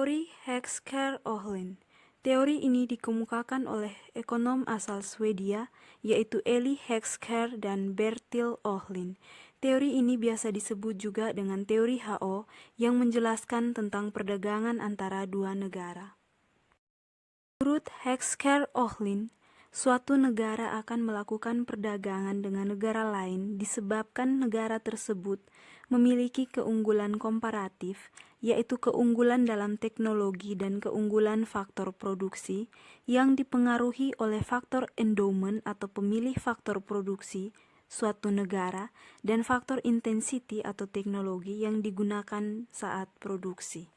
Teori Heckscher-Ohlin. Teori ini dikemukakan oleh ekonom asal Swedia, yaitu Eli Heckscher dan Bertil Ohlin. Teori ini biasa disebut juga dengan teori HO yang menjelaskan tentang perdagangan antara dua negara. Menurut Heckscher-Ohlin, suatu negara akan melakukan perdagangan dengan negara lain disebabkan negara tersebut memiliki keunggulan komparatif, yaitu keunggulan dalam teknologi dan keunggulan faktor produksi yang dipengaruhi oleh faktor endowment atau pemilih faktor produksi suatu negara dan faktor intensity atau teknologi yang digunakan saat produksi.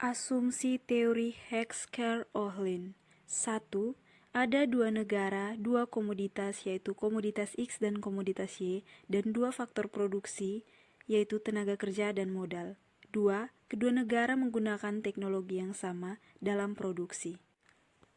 Asumsi teori Heckscher-Ohlin. 1. Ada dua negara, dua komoditas yaitu komoditas X dan komoditas Y, dan dua faktor produksi yaitu tenaga kerja dan modal. 2. Kedua negara menggunakan teknologi yang sama dalam produksi.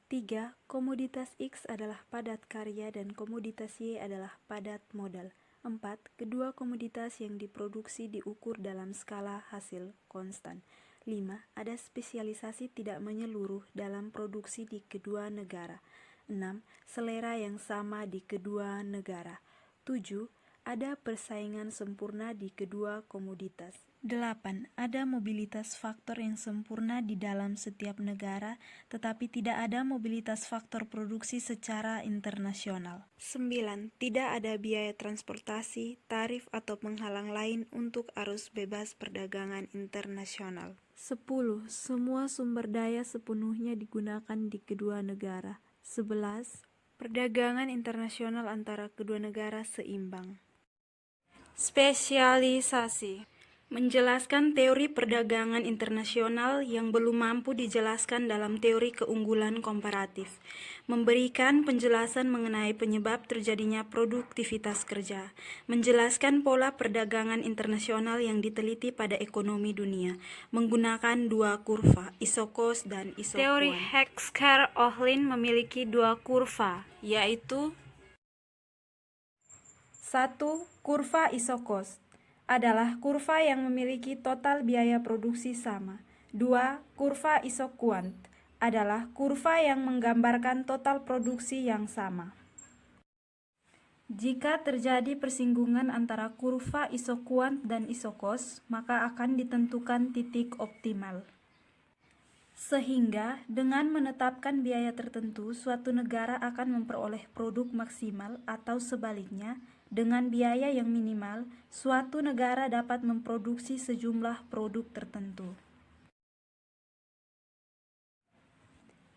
3. Komoditas X adalah padat karya dan komoditas Y adalah padat modal. 4. Kedua komoditas yang diproduksi diukur dalam skala hasil konstan. 5. Ada spesialisasi tidak menyeluruh dalam produksi di kedua negara. 6. Selera yang sama di kedua negara. 7. Ada persaingan sempurna di kedua komoditas. 8. Ada mobilitas faktor yang sempurna di dalam setiap negara, tetapi tidak ada mobilitas faktor produksi secara internasional. 9. Tidak ada biaya transportasi, tarif atau penghalang lain untuk arus bebas perdagangan internasional. 10. Semua sumber daya sepenuhnya digunakan di kedua negara. 11. Perdagangan internasional antara kedua negara seimbang. Spesialisasi. Menjelaskan teori perdagangan internasional yang belum mampu dijelaskan dalam teori keunggulan komparatif. Memberikan penjelasan mengenai penyebab terjadinya produktivitas kerja. Menjelaskan pola perdagangan internasional yang diteliti pada ekonomi dunia menggunakan dua kurva, iso-cost dan iso-quant. Teori Heckscher-Ohlin memiliki dua kurva, yaitu 1. Kurva iso-cost adalah kurva yang memiliki total biaya produksi sama. 2. Kurva iso-quant adalah kurva yang menggambarkan total produksi yang sama. Jika terjadi persinggungan antara kurva iso-quant dan iso-cost, maka akan ditentukan titik optimal. Sehingga dengan menetapkan biaya tertentu, suatu negara akan memperoleh produk maksimal atau sebaliknya, dengan biaya yang minimal, suatu negara dapat memproduksi sejumlah produk tertentu.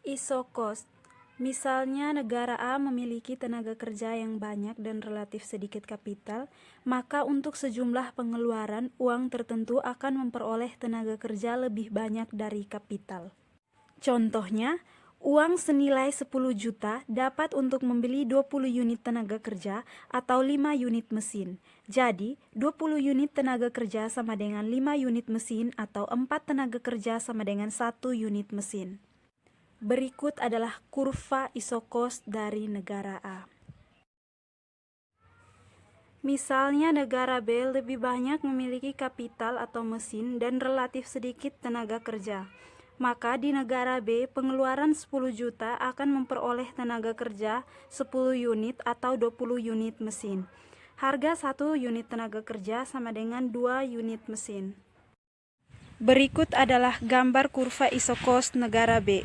Iso-cost. Misalnya negara A memiliki tenaga kerja yang banyak dan relatif sedikit kapital, maka untuk sejumlah pengeluaran, uang tertentu akan memperoleh tenaga kerja lebih banyak dari kapital. Contohnya, uang senilai 10 juta dapat untuk membeli 20 unit tenaga kerja atau 5 unit mesin. Jadi, 20 unit tenaga kerja sama dengan 5 unit mesin atau 4 tenaga kerja sama dengan 1 unit mesin. Berikut adalah kurva iso-cost dari negara A. Misalnya negara B lebih banyak memiliki kapital atau mesin dan relatif sedikit tenaga kerja. Maka di negara B, pengeluaran 10 juta akan memperoleh tenaga kerja 10 unit atau 20 unit mesin. Harga 1 unit tenaga kerja sama dengan 2 unit mesin. Berikut adalah gambar kurva iso-cost negara B.